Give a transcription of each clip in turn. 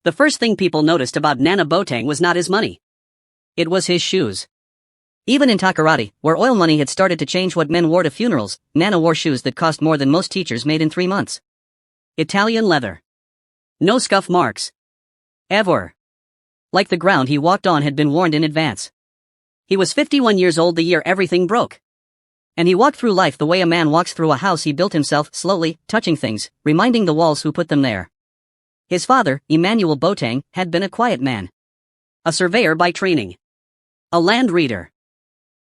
The first thing people noticed about Nana Boateng was not his money. It was his shoes. Even in Takoradi, where oil money had started to change what men wore to funerals, Nana wore shoes that cost more than most teachers made in 3 months. Italian leather. No scuff marks. Ever. Like the ground he walked on had been warned in advance. He was 51 years old the year everything broke. And he walked through life the way a man walks through a house he built himself, slowly, touching things, reminding the walls who put them there. His father, Emmanuel Boateng, had been a quiet man. A surveyor by training. A land reader.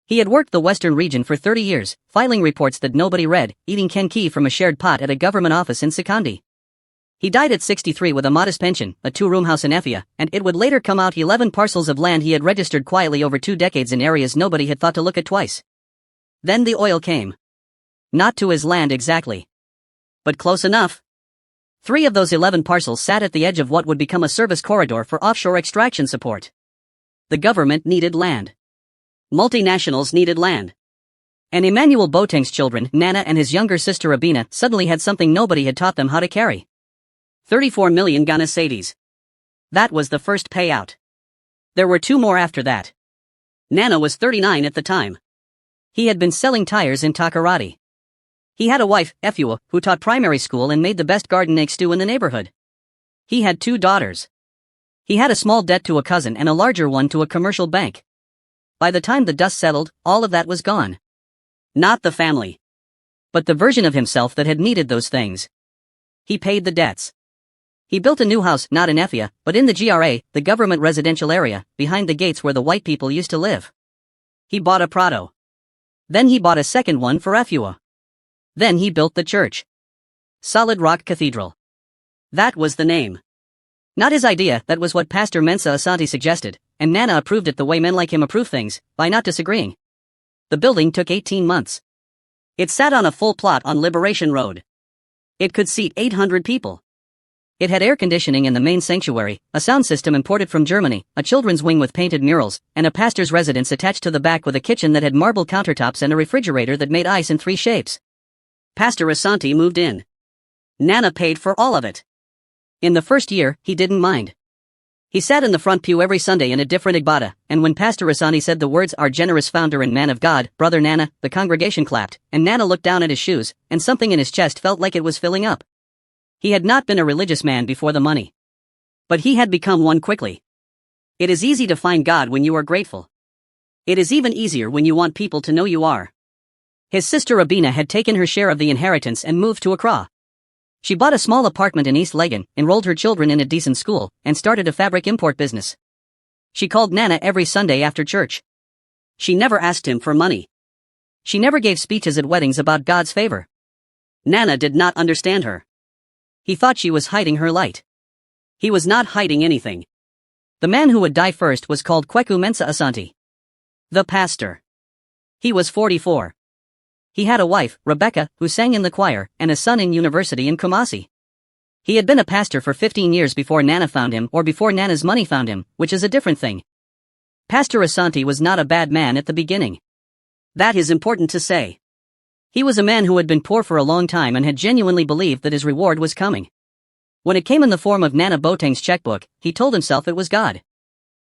He had worked the Western region for 30 years, filing reports that nobody read, eating kenkey from a shared pot at a government office in Sikandi. He died at 63 with a modest pension, a 2-room house in Efia, and it would later come out 11 parcels of land he had registered quietly over 2 decades in areas nobody had thought to look at twice. Then the oil came. Not to his land exactly. But close enough. 3 of those 11 parcels sat at the edge of what would become a service corridor for offshore extraction support. The government needed land. Multinationals needed land. And Emmanuel Boateng's children, Nana and his younger sister Abina, suddenly had something nobody had taught them how to carry. 34 million Ghana cedis. That was the first payout. There were 2 more after that. Nana was 39 at the time. He had been selling tires in Takoradi. He had a wife, Efua, who taught primary school and made the best garden egg stew in the neighborhood. He had 2 daughters. He had a small debt to a cousin and a larger one to a commercial bank. By the time the dust settled, all of that was gone. Not the family. But the version of himself that had needed those things. He paid the debts. He built a new house, not in Efia, but in the GRA, the government residential area, behind the gates where the white people used to live. He bought a Prado. Then he bought a second one for Efua. Then he built the church. Solid Rock Cathedral. That was the name. Not his idea, that was what Pastor Mensa Asante suggested, and Nana approved it the way men like him approve things, by not disagreeing. The building took 18 months. It sat on a full plot on Liberation Road. It could seat 800 people. It had air conditioning in the main sanctuary, a sound system imported from Germany, a children's wing with painted murals, and a pastor's residence attached to the back with a kitchen that had marble countertops and a refrigerator that made ice in 3 shapes. Pastor Asante moved in. Nana paid for all of it. In the first year, he didn't mind. He sat in the front pew every Sunday in a different Igbada, and when Pastor Asante said the words "Our generous founder and man of God, Brother Nana," the congregation clapped, and Nana looked down at his shoes, and something in his chest felt like it was filling up. He had not been a religious man before the money. But he had become one quickly. It is easy to find God when you are grateful. It is even easier when you want people to know you are. His sister Abina had taken her share of the inheritance and moved to Accra. She bought a small apartment in East Legon, enrolled her children in a decent school, and started a fabric import business. She called Nana every Sunday after church. She never asked him for money. She never gave speeches at weddings about God's favor. Nana did not understand her. He thought she was hiding her light. He was not hiding anything. The man who would die first was called Kweku Mensa Asante. The pastor. He was 44. He had a wife, Rebecca, who sang in the choir, and a son in university in Kumasi. He had been a pastor for 15 years before Nana found him, or before Nana's money found him, which is a different thing. Pastor Asante was not a bad man at the beginning. That is important to say. He was a man who had been poor for a long time and had genuinely believed that his reward was coming. When it came in the form of Nana Boateng's checkbook, he told himself it was God.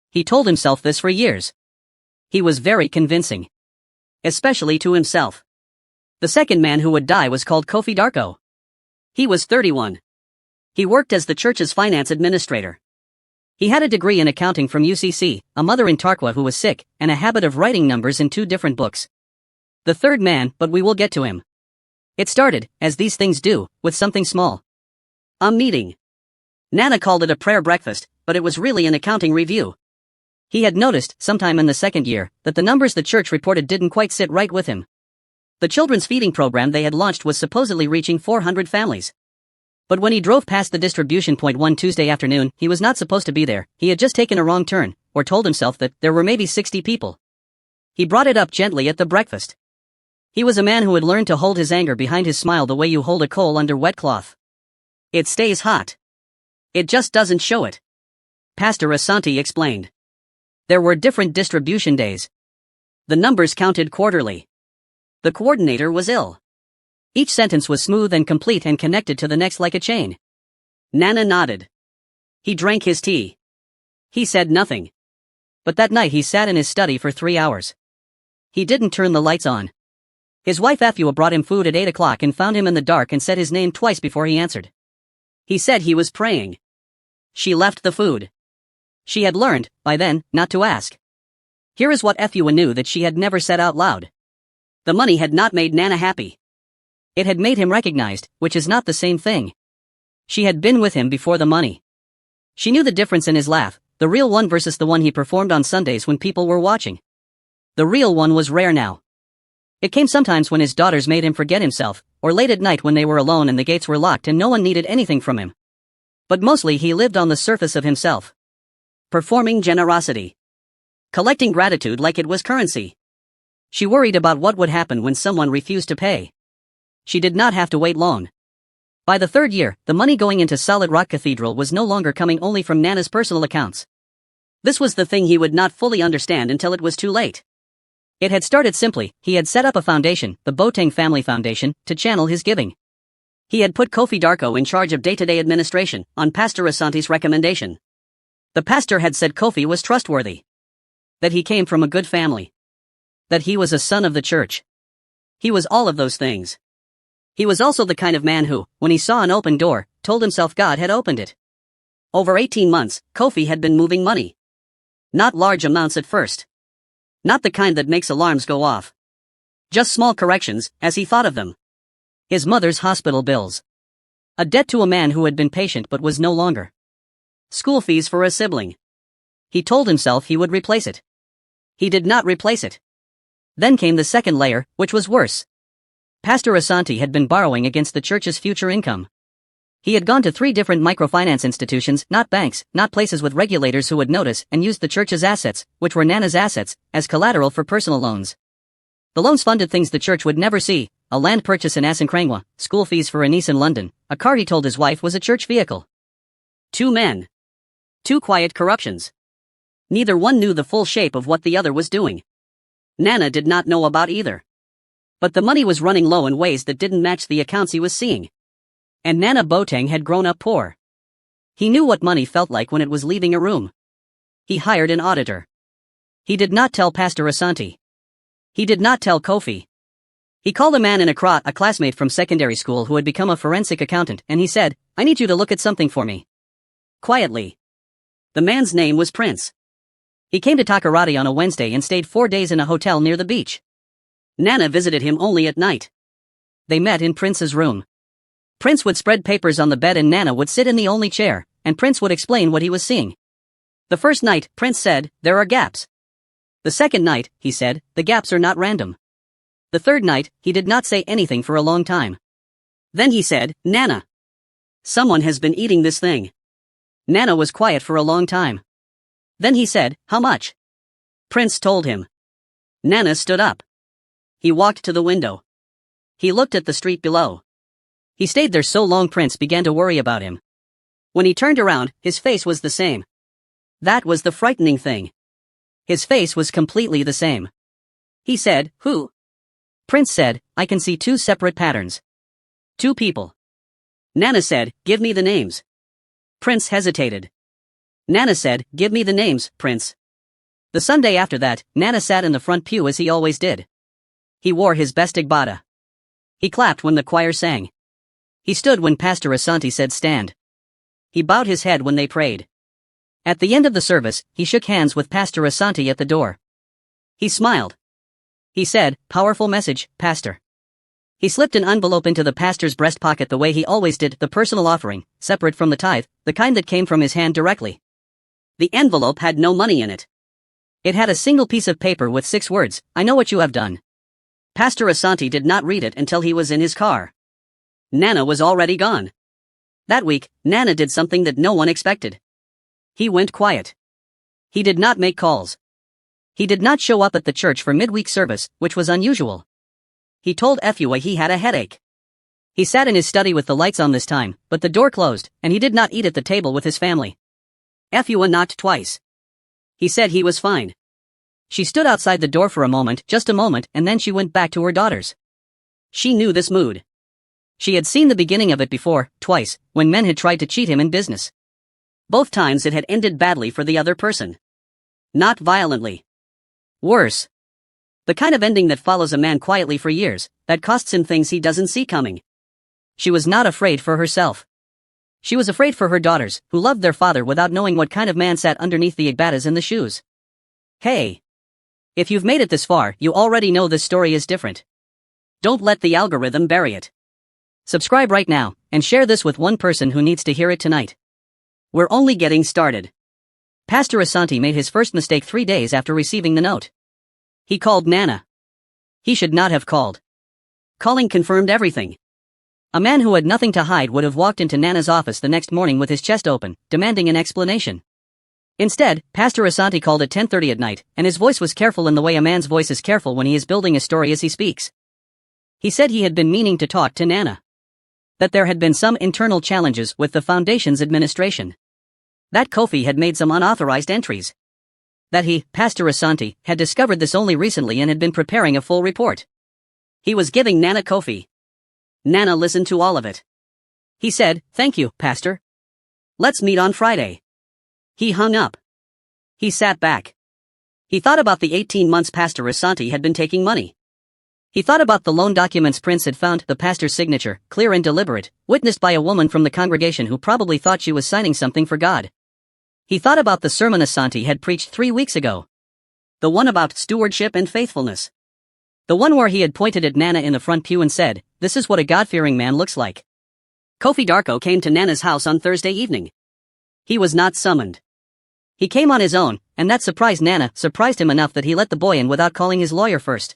He told himself this for years. He was very convincing. Especially to himself. The second man who would die was called Kofi Darko. He was 31. He worked as the church's finance administrator. He had a degree in accounting from UCC, a mother in Tarkwa who was sick, and a habit of writing numbers in 2 different books. The third man, but we will get to him. It started, as these things do, with something small. A meeting. Nana called it a prayer breakfast, but it was really an accounting review. He had noticed, sometime in the second year, that the numbers the church reported didn't quite sit right with him. The children's feeding program they had launched was supposedly reaching 400 families. But when he drove past the distribution point one Tuesday afternoon, he was not supposed to be there. He had just taken a wrong turn, or told himself that there were maybe 60 people. He brought it up gently at the breakfast. He was a man who had learned to hold his anger behind his smile the way you hold a coal under wet cloth. It stays hot. It just doesn't show it. Pastor Asante explained. There were different distribution days. The numbers counted quarterly. The coordinator was ill. Each sentence was smooth and complete and connected to the next like a chain. Nana nodded. He drank his tea. He said nothing. But that night he sat in his study for 3 hours. He didn't turn the lights on. His wife Afua brought him food at 8 o'clock and found him in the dark and said his name twice before he answered. He said he was praying. She left the food. She had learned, by then, not to ask. Here is what Afua knew that she had never said out loud. The money had not made Nana happy. It had made him recognized, which is not the same thing. She had been with him before the money. She knew the difference in his laugh, the real one versus the one he performed on Sundays when people were watching. The real one was rare now. It came sometimes when his daughters made him forget himself, or late at night when they were alone and the gates were locked and no one needed anything from him. But mostly he lived on the surface of himself. Performing generosity. Collecting gratitude like it was currency. She worried about what would happen when someone refused to pay. She did not have to wait long. By the 3rd year, the money going into Solid Rock Cathedral was no longer coming only from Nana's personal accounts. This was the thing he would not fully understand until it was too late. It had started simply. He had set up a foundation, the Boateng Family Foundation, to channel his giving. He had put Kofi Darko in charge of day-to-day administration, on Pastor Asante's recommendation. The pastor had said Kofi was trustworthy. That he came from a good family. That he was a son of the church. He was all of those things. He was also the kind of man who, when he saw an open door, told himself God had opened it. Over 18 months, Kofi had been moving money. Not large amounts at first. Not the kind that makes alarms go off. Just small corrections, as he thought of them. His mother's hospital bills. A debt to a man who had been patient but was no longer. School fees for a sibling. He told himself he would replace it. He did not replace it. Then came the second layer, which was worse. Pastor Asante had been borrowing against the church's future income. He had gone to 3 different microfinance institutions, not banks, not places with regulators who would notice, and used the church's assets, which were Nana's assets, as collateral for personal loans. The loans funded things the church would never see: a land purchase in Asankrangwa, school fees for a niece in London, a car he told his wife was a church vehicle. 2 men. 2 quiet corruptions. Neither one knew the full shape of what the other was doing. Nana did not know about either. But the money was running low in ways that didn't match the accounts he was seeing. And Nana Boateng had grown up poor. He knew what money felt like when it was leaving a room. He hired an auditor. He did not tell Pastor Asante. He did not tell Kofi. He called a man in Accra, a classmate from secondary school who had become a forensic accountant, and he said, "I need you to look at something for me." Quietly. The man's name was Prince. He came to Takoradi on a Wednesday and stayed 4 days in a hotel near the beach. Nana visited him only at night. They met in Prince's room. Prince would spread papers on the bed and Nana would sit in the only chair, and Prince would explain what he was seeing. The first night, Prince said, "There are gaps." The second night, he said, "The gaps are not random." The third night, he did not say anything for a long time. Then he said, "Nana, someone has been eating this thing." Nana was quiet for a long time. Then he said, "How much?" Prince told him. Nana stood up. He walked to the window. He looked at the street below. He stayed there so long Prince began to worry about him. When he turned around, his face was the same. That was the frightening thing. His face was completely the same. He said, "Who?" Prince said, "I can see 2 separate patterns. 2 people." Nana said, "Give me the names." Prince hesitated. Nana said, "Give me the names, Prince." The Sunday after that, Nana sat in the front pew as he always did. He wore his best igbada. He clapped when the choir sang. He stood when Pastor Asante said stand. He bowed his head when they prayed. At the end of the service, he shook hands with Pastor Asante at the door. He smiled. He said, "Powerful message, Pastor." He slipped an envelope into the pastor's breast pocket the way he always did, the personal offering, separate from the tithe, the kind that came from his hand directly. The envelope had no money in it. It had a single piece of paper with 6 words, "I know what you have done." Pastor Asante did not read it until he was in his car. Nana was already gone. That week, Nana did something that no one expected. He went quiet. He did not make calls. He did not show up at the church for midweek service, which was unusual. He told Afua he had a headache. He sat in his study with the lights on this time, but the door closed, and he did not eat at the table with his family. Afua knocked twice. He said he was fine. She stood outside the door for a moment, just a moment, and then she went back to her daughters. She knew this mood. She had seen the beginning of it before, twice, when men had tried to cheat him in business. Both times it had ended badly for the other person. Not violently. Worse. The kind of ending that follows a man quietly for years, that costs him things he doesn't see coming. She was not afraid for herself. She was afraid for her daughters, who loved their father without knowing what kind of man sat underneath the igbatas and the shoes. Hey. If you've made it this far, you already know this story is different. Don't let the algorithm bury it. Subscribe right now, and share this with one person who needs to hear it tonight. We're only getting started. Pastor Asante made his first mistake 3 days after receiving the note. He called Nana. He should not have called. Calling confirmed everything. A man who had nothing to hide would have walked into Nana's office the next morning with his chest open, demanding an explanation. Instead, Pastor Asante called at 10:30 at night, and his voice was careful in the way a man's voice is careful when he is building a story as he speaks. He said he had been meaning to talk to Nana. That there had been some internal challenges with the foundation's administration. That Kofi had made some unauthorized entries. That he, Pastor Asante, had discovered this only recently and had been preparing a full report. He was giving Nana Kofi. Nana listened to all of it. He said, "Thank you, Pastor. Let's meet on Friday." He hung up. He sat back. He thought about the 18 months Pastor Asante had been taking money. He thought about the loan documents Prince had found, the pastor's signature, clear and deliberate, witnessed by a woman from the congregation who probably thought she was signing something for God. He thought about the sermon Asante had preached 3 weeks ago. The one about stewardship and faithfulness. The one where he had pointed at Nana in the front pew and said, "This is what a God-fearing man looks like." Kofi Darko came to Nana's house on Thursday evening. He was not summoned. He came on his own, and that surprised Nana, surprised him enough that he let the boy in without calling his lawyer first.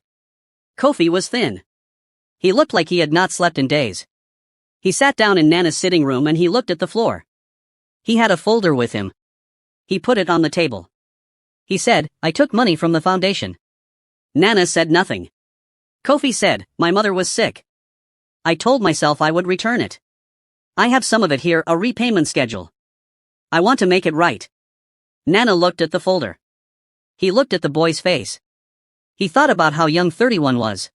Kofi was thin. He looked like he had not slept in days. He sat down in Nana's sitting room and he looked at the floor. He had a folder with him. He put it on the table. He said, "I took money from the foundation." Nana said nothing. Kofi said, "My mother was sick. I told myself I would return it. I have some of it here, a repayment schedule. I want to make it right." Nana looked at the folder. He looked at the boy's face. He thought about how young 31 was.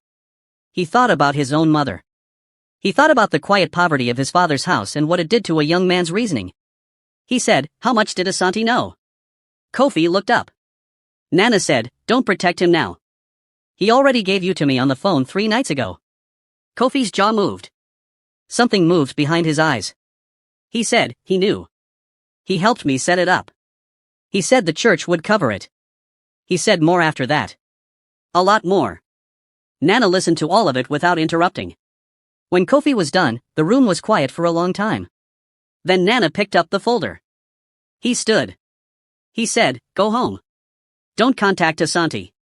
He thought about his own mother. He thought about the quiet poverty of his father's house and what it did to a young man's reasoning. He said, "How much did Asante know?" Kofi looked up. Nana said, "Don't protect him now. He already gave you to me on the phone 3 nights ago." Kofi's jaw moved. Something moved behind his eyes. He said, "He knew. He helped me set it up. He said the church would cover it." He said more after that. A lot more. Nana listened to all of it without interrupting. When Kofi was done, the room was quiet for a long time. Then Nana picked up the folder. He stood. He said, "Go home. Don't contact Asante.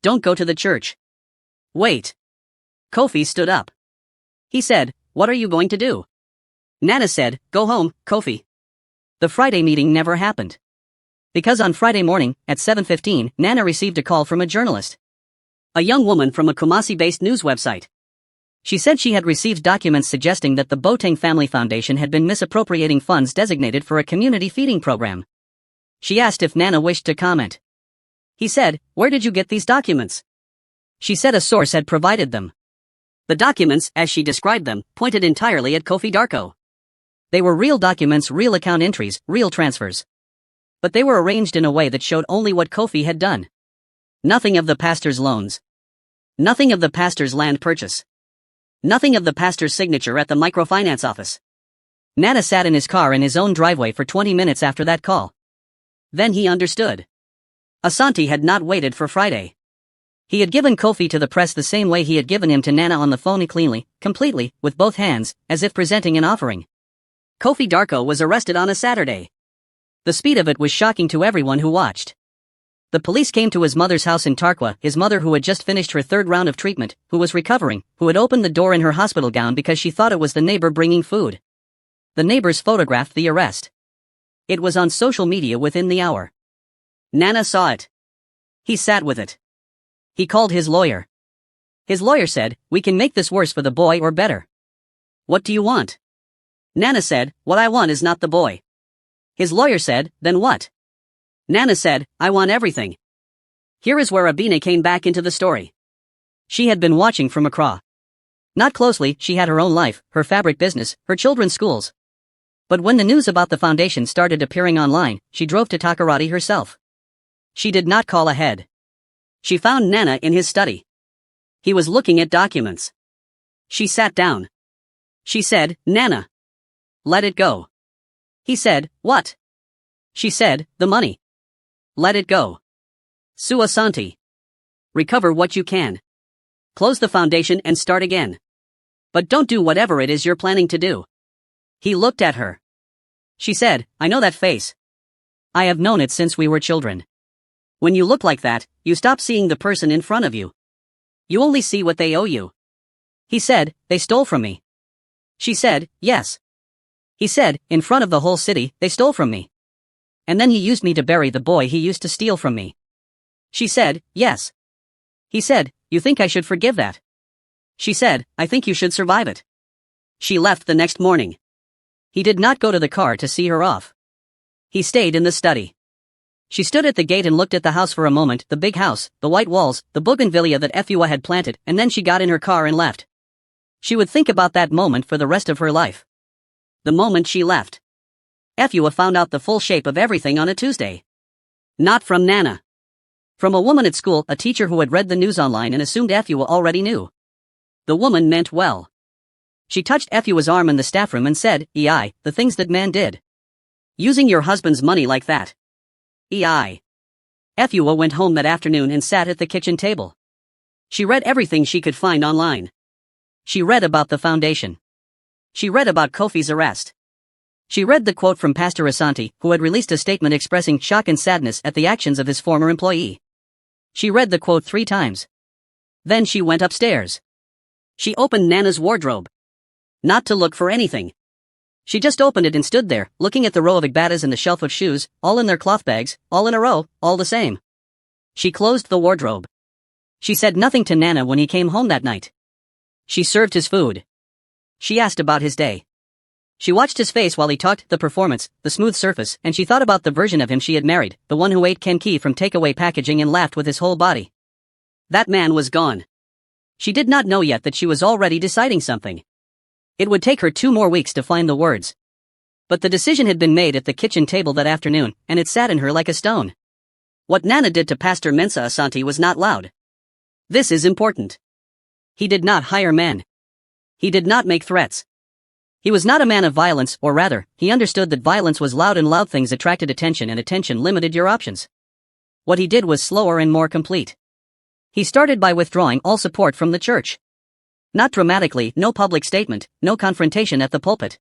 Don't go to the church. Wait." Kofi stood up. He said, "What are you going to do?" Nana said, "Go home, Kofi." The Friday meeting never happened. Because on Friday morning, at 7:15, Nana received a call from a journalist. A young woman from a Kumasi-based news website. She said she had received documents suggesting that the Boateng Family Foundation had been misappropriating funds designated for a community feeding program. She asked if Nana wished to comment. He said, "Where did you get these documents?" She said a source had provided them. The documents, as she described them, pointed entirely at Kofi Darko. They were real documents, real account entries, real transfers. But they were arranged in a way that showed only what Kofi had done. Nothing of the pastor's loans. Nothing of the pastor's land purchase. Nothing of the pastor's signature at the microfinance office. Nana sat in his car in his own driveway for 20 minutes after that call. Then he understood. Asante had not waited for Friday. He had given Kofi to the press the same way he had given him to Nana on the phone, cleanly, completely, with both hands, as if presenting an offering. Kofi Darko was arrested on a Saturday. The speed of it was shocking to everyone who watched. The police came to his mother's house in Tarkwa, his mother who had just finished her 3rd round of treatment, who was recovering, who had opened the door in her hospital gown because she thought it was the neighbor bringing food. The neighbors photographed the arrest. It was on social media within the hour. Nana saw it. He sat with it. He called his lawyer. His lawyer said, "We can make this worse for the boy or better. What do you want?" Nana said, "What I want is not the boy." His lawyer said, "Then what?" Nana said, "I want everything." Here is where Abina came back into the story. She had been watching from Accra. Not closely, she had her own life, her fabric business, her children's schools. But when the news about the foundation started appearing online, she drove to Takoradi herself. She did not call ahead. She found Nana in his study. He was looking at documents. She sat down. She said, "Nana. Let it go." He said, "What?" She said, "The money. Let it go. Su Asante. Recover what you can. Close the foundation and start again. But don't do whatever it is you're planning to do." He looked at her. She said, "I know that face. I have known it since we were children. When you look like that, you stop seeing the person in front of you. You only see what they owe you." He said, "They stole from me." She said, "Yes." He said, "In front of the whole city, they stole from me. And then he used me to bury the boy he used to steal from me." She said, "Yes." He said, "You think I should forgive that?" She said, "I think you should survive it." She left the next morning. He did not go to the car to see her off. He stayed in the study. She stood at the gate and looked at the house for a moment, the big house, the white walls, the bougainvillea that Efua had planted, and then she got in her car and left. She would think about that moment for the rest of her life. The moment she left, Efua found out the full shape of everything on a Tuesday. Not from Nana. From a woman at school, a teacher who had read the news online and assumed Efua already knew. The woman meant well. She touched Efua's arm in the staff room and said, "Ei, the things that man did. Using your husband's money like that. Ei." Efua went home that afternoon and sat at the kitchen table. She read everything she could find online. She read about the foundation. She read about Kofi's arrest. She read the quote from Pastor Asante, who had released a statement expressing shock and sadness at the actions of his former employee. She read the quote 3 times. Then she went upstairs. She opened Nana's wardrobe. Not to look for anything. She just opened it and stood there, looking at the row of agbatas and the shelf of shoes, all in their cloth bags, all in a row, all the same. She closed the wardrobe. She said nothing to Nana when he came home that night. She served his food. She asked about his day. She watched his face while he talked, the performance, the smooth surface, and she thought about the version of him she had married, the one who ate kenki from takeaway packaging and laughed with his whole body. That man was gone. She did not know yet that she was already deciding something. It would take her 2 more weeks to find the words. But the decision had been made at the kitchen table that afternoon, and it sat in her like a stone. What Nana did to Pastor Mensa Asante was not loud. This is important. He did not hire men. He did not make threats. He was not a man of violence, or rather, he understood that violence was loud and loud things attracted attention and attention limited your options. What he did was slower and more complete. He started by withdrawing all support from the church. Not dramatically, no public statement, no confrontation at the pulpit.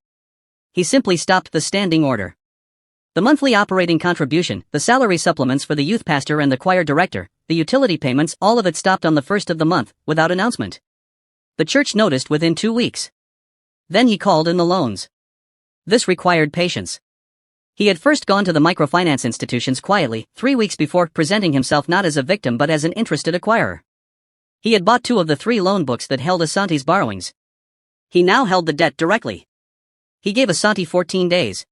He simply stopped the standing order. The monthly operating contribution, the salary supplements for the youth pastor and the choir director, the utility payments, all of it stopped on the 1st of the month, without announcement. The church noticed within 2 weeks. Then he called in the loans. This required patience. He had first gone to the microfinance institutions quietly, 3 weeks before, presenting himself not as a victim but as an interested acquirer. He had bought 2 of the 3 loan books that held Asante's borrowings. He now held the debt directly. He gave Asante 14 days.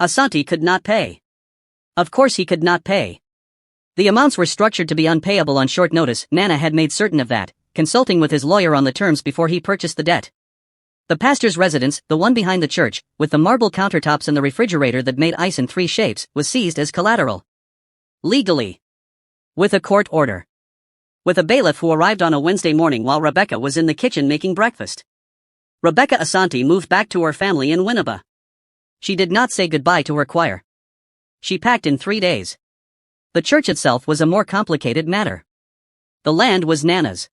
Asante could not pay. Of course he could not pay. The amounts were structured to be unpayable on short notice. Nana had made certain of that, consulting with his lawyer on the terms before he purchased the debt. The pastor's residence, the one behind the church, with the marble countertops and the refrigerator that made ice in 3 shapes, was seized as collateral. Legally. With a court order. With a bailiff who arrived on a Wednesday morning while Rebecca was in the kitchen making breakfast. Rebecca Asante moved back to her family in Winneba. She did not say goodbye to her choir. She packed in 3 days. The church itself was a more complicated matter. The land was Nana's.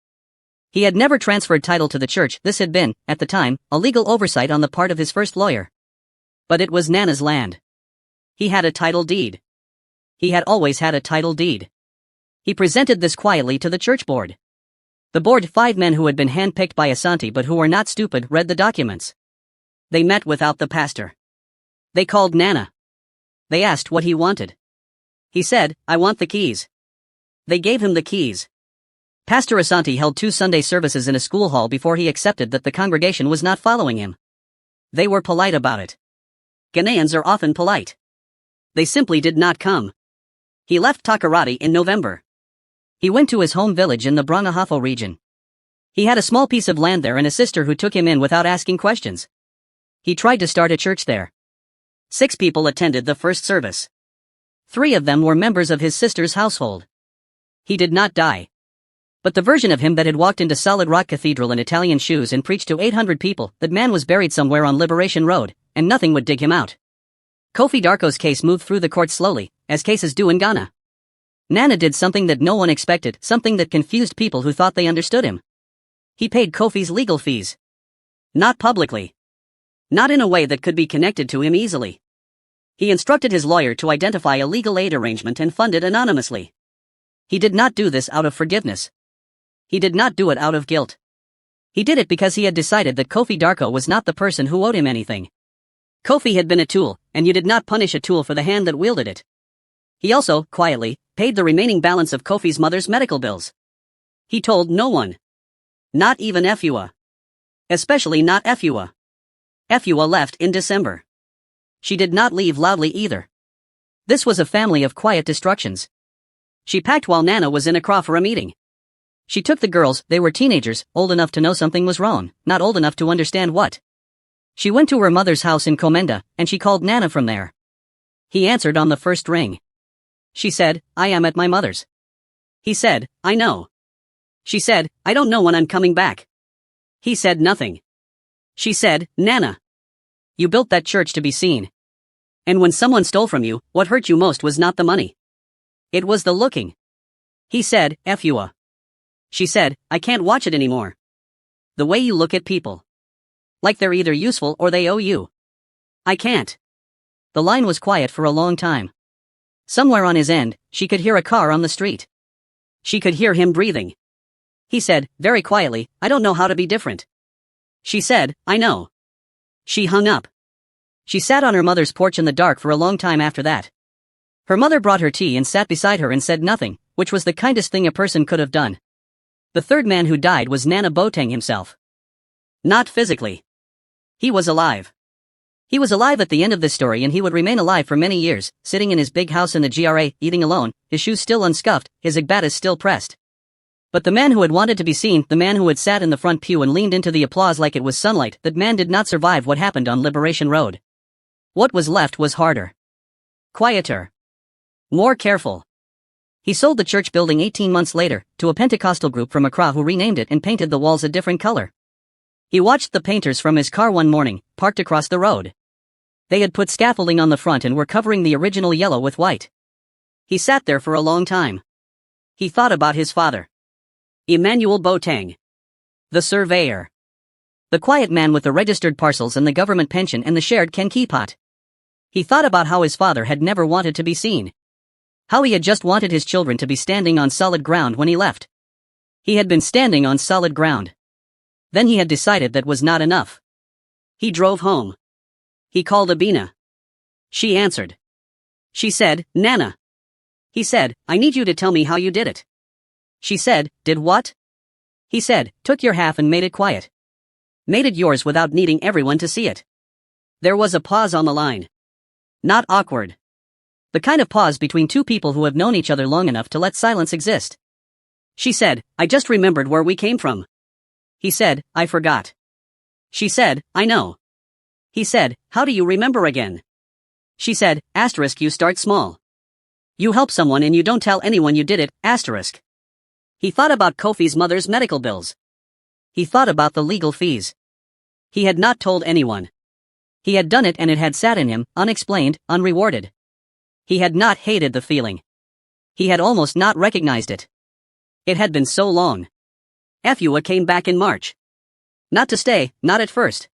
He had never transferred title to the church. This had been, at the time, a legal oversight on the part of his first lawyer. But it was Nana's land. He had a title deed. He had always had a title deed. He presented this quietly to the church board. The board, 5 men who had been handpicked by Asante but who were not stupid, read the documents. They met without the pastor. They called Nana. They asked what he wanted. He said, "I want the keys." They gave him the keys. Pastor Asante held 2 Sunday services in a school hall before he accepted that the congregation was not following him. They were polite about it. Ghanaians are often polite. They simply did not come. He left Takoradi in November. He went to his home village in the Brangahafo region. He had a small piece of land there and a sister who took him in without asking questions. He tried to start a church there. 6 people attended the first service. 3 of them were members of his sister's household. He did not die. But the version of him that had walked into Solid Rock Cathedral in Italian shoes and preached to 800 people, that man was buried somewhere on Liberation Road, and nothing would dig him out. Kofi Darko's case moved through the courts slowly, as cases do in Ghana. Nana did something that no one expected, something that confused people who thought they understood him. He paid Kofi's legal fees. Not publicly. Not in a way that could be connected to him easily. He instructed his lawyer to identify a legal aid arrangement and fund it anonymously. He did not do this out of forgiveness. He did not do it out of guilt. He did it because he had decided that Kofi Darko was not the person who owed him anything. Kofi had been a tool, and you did not punish a tool for the hand that wielded it. He also, quietly, paid the remaining balance of Kofi's mother's medical bills. He told no one. Not even Efua. Especially not Efua. Efua left in December. She did not leave loudly either. This was a family of quiet destructions. She packed while Nana was in Accra for a meeting. She took the girls, they were teenagers, old enough to know something was wrong, not old enough to understand what. She went to her mother's house in Komenda, and she called Nana from there. He answered on the first ring. She said, "I am at my mother's." He said, "I know." She said, "I don't know when I'm coming back." He said nothing. She said, "Nana, you built that church to be seen. And when someone stole from you, what hurt you most was not the money. It was the looking." He said, "Efua." She said, "I can't watch it anymore. The way you look at people. Like they're either useful or they owe you. I can't." The line was quiet for a long time. Somewhere on his end, she could hear a car on the street. She could hear him breathing. He said, very quietly, "I don't know how to be different." She said, "I know." She hung up. She sat on her mother's porch in the dark for a long time after that. Her mother brought her tea and sat beside her and said nothing, which was the kindest thing a person could have done. The third man who died was Nana Boateng himself. Not physically. He was alive. He was alive at the end of this story, and he would remain alive for many years, sitting in his big house in the GRA, eating alone, his shoes still unscuffed, his igbatas still pressed. But the man who had wanted to be seen, the man who had sat in the front pew and leaned into the applause like it was sunlight, that man did not survive what happened on Liberation Road. What was left was harder. Quieter. More careful. He sold the church building 18 months later, to a Pentecostal group from Accra who renamed it and painted the walls a different color. He watched the painters from his car one morning, parked across the road. They had put scaffolding on the front and were covering the original yellow with white. He sat there for a long time. He thought about his father. Emmanuel Boateng. The surveyor. The quiet man with the registered parcels and the government pension and the shared kenki pot. He thought about how his father had never wanted to be seen. How he had just wanted his children to be standing on solid ground when he left. He had been standing on solid ground. Then he had decided that was not enough. He drove home. He called Abina. She answered. She said, "Nana." He said, "I need you to tell me how you did it." She said, "Did what?" He said, "Took your half and made it quiet. Made it yours without needing everyone to see it." There was a pause on the line. Not awkward. The kind of pause between two people who have known each other long enough to let silence exist. She said, "I just remembered where we came from." He said, "I forgot." She said, "I know." He said, "How do you remember again?" She said, "You start small. You help someone and you don't tell anyone you did it, *." He thought about Kofi's mother's medical bills. He thought about the legal fees. He had not told anyone. He had done it and it had sat in him, unexplained, unrewarded. He had not hated the feeling. He had almost not recognized it. It had been so long. Efua came back in March. Not to stay, not at first.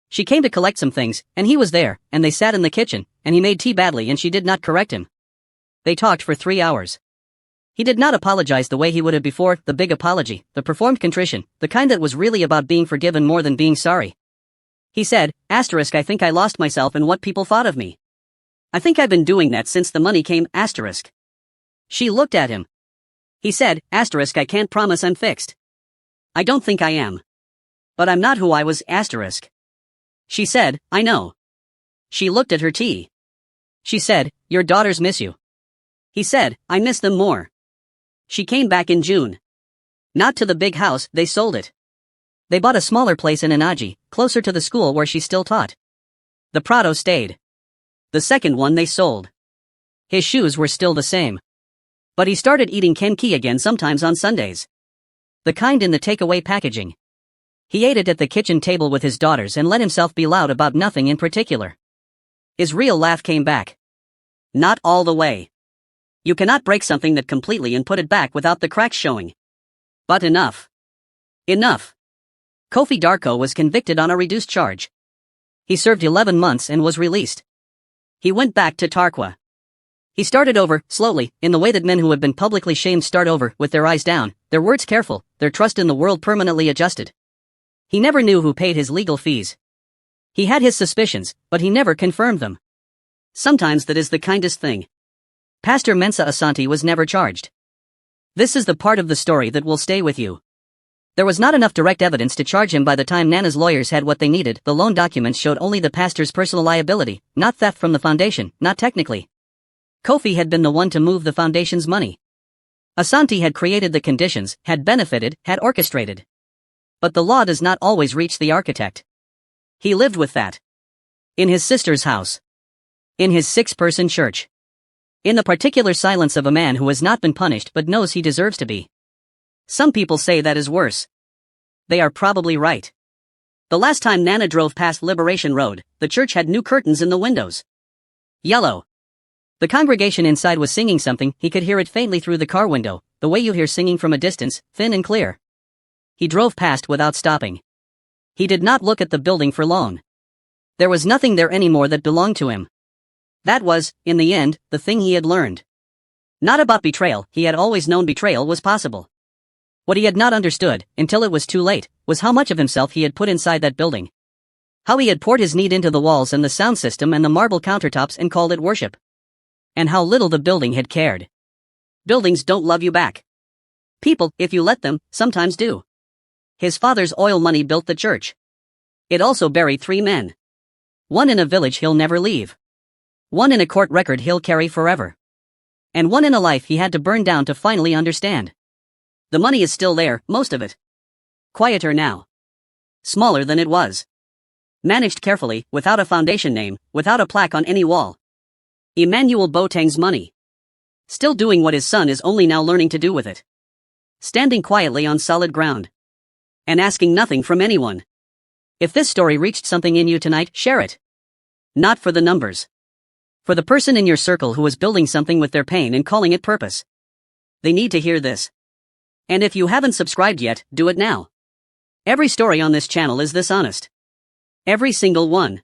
She came to collect some things, and he was there, and they sat in the kitchen, and he made tea badly and she did not correct him. They talked for 3 hours. He did not apologize the way he would have before, the big apology, the performed contrition, the kind that was really about being forgiven more than being sorry. He said, *I think I lost myself in what people thought of me. I think I've been doing that since the money came, *. She looked at him. He said, *I can't promise I'm fixed. I don't think I am. But I'm not who I was, *. She said, "I know." She looked at her tea. She said, "Your daughters miss you." He said, "I miss them more." She came back in June. Not to the big house, they sold it. They bought a smaller place in Inaji, closer to the school where she still taught. The Prado stayed. The second one they sold. His shoes were still the same. But he started eating kenki again, sometimes on Sundays. The kind in the takeaway packaging. He ate it at the kitchen table with his daughters and let himself be loud about nothing in particular. His real laugh came back. Not all the way. You cannot break something that completely and put it back without the cracks showing. But enough. Enough. Kofi Darko was convicted on a reduced charge. He served 11 months and was released. He went back to Tarkwa. He started over, slowly, in the way that men who have been publicly shamed start over, with their eyes down, their words careful, their trust in the world permanently adjusted. He never knew who paid his legal fees. He had his suspicions, but he never confirmed them. Sometimes that is the kindest thing. Pastor Mensa Asante was never charged. This is the part of the story that will stay with you. There was not enough direct evidence to charge him by the time Nana's lawyers had what they needed. The loan documents showed only the pastor's personal liability, not theft from the foundation, not technically. Kofi had been the one to move the foundation's money. Asante had created the conditions, had benefited, had orchestrated. But the law does not always reach the architect. He lived with that. In his sister's house. In his 6-person church. In the particular silence of a man who has not been punished but knows he deserves to be. Some people say that is worse. They are probably right. The last time Nana drove past Liberation Road, the church had new curtains in the windows. Yellow. The congregation inside was singing something. He could hear it faintly through the car window, the way you hear singing from a distance, thin and clear. He drove past without stopping. He did not look at the building for long. There was nothing there anymore that belonged to him. That was, in the end, the thing he had learned. Not about betrayal. He had always known betrayal was possible. What he had not understood, until it was too late, was how much of himself he had put inside that building. How he had poured his need into the walls and the sound system and the marble countertops and called it worship. And how little the building had cared. Buildings don't love you back. People, if you let them, sometimes do. His father's oil money built the church. It also buried 3 men. One in a village he'll never leave. One in a court record he'll carry forever. And one in a life he had to burn down to finally understand. The money is still there, most of it. Quieter now. Smaller than it was. Managed carefully, without a foundation name, without a plaque on any wall. Nana Boateng's money. Still doing what his son is only now learning to do with it. Standing quietly on solid ground. And asking nothing from anyone. If this story reached something in you tonight, share it. Not for the numbers. For the person in your circle who is building something with their pain and calling it purpose. They need to hear this. And if you haven't subscribed yet, do it now. Every story on this channel is this honest. Every single one.